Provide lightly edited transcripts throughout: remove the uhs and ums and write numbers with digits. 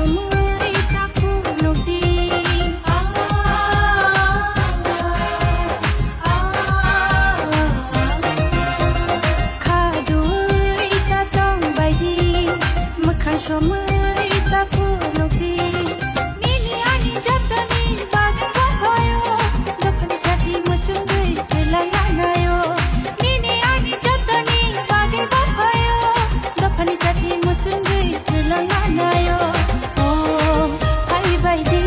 সময় থাকো নদী খাদুই তাতং বাইদি মোখাं সময় থাকো নদী নিনি আনি যতনি বাগে বহায়ো দফনি ছাতি মচুঙ্গই কেলালানায়ো নিনি আনি যতনি বাগে বহায়ো দফনি ছাতি মচুঙ্গই কেলালানায়ো ও হাই বাইদি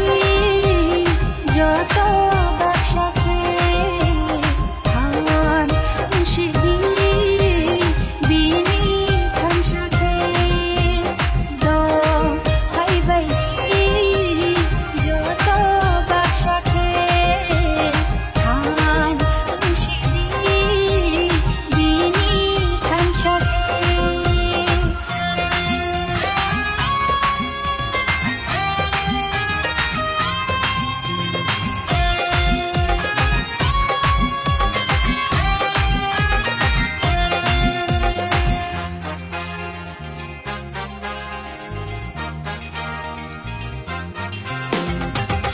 যত বাকসাকে হান মুশিদি বিনি খানসাকে দ হাই বাইদি যত বাকসাকে হান মুশিদি বিনি খানসাকে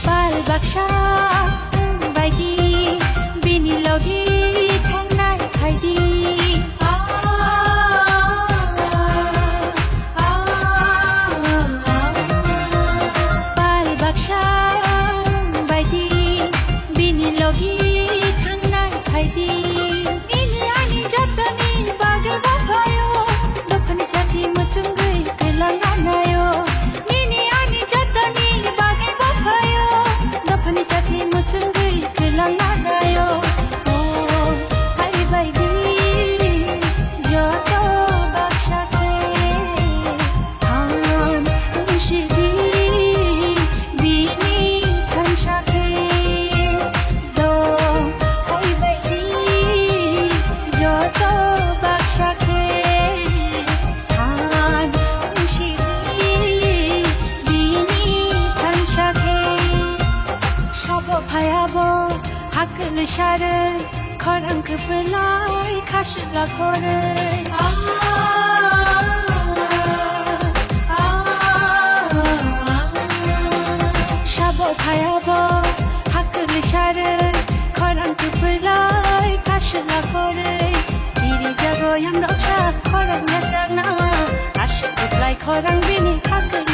Bal baksha baidi bini logi thangnai khaidi Bal baksha baidi bini logi thangnai khaidi Nini ani jatani bage bhayo dofani chati machungai kelananayo Nini ani jatani bage bhayo dofani chati machungai kelananayo Oh hai baidi joto bakshake han mushidi bini khanshake do hai baidi joto bakshake han mushidi bini khanshake Shabo bhayabo hakl share khorang khpelai khashla khore Shabo bhayabo hakl share khorang khpelai khashla khore Diri jabo yang raksha khorang nasana ashik khorang bini hakl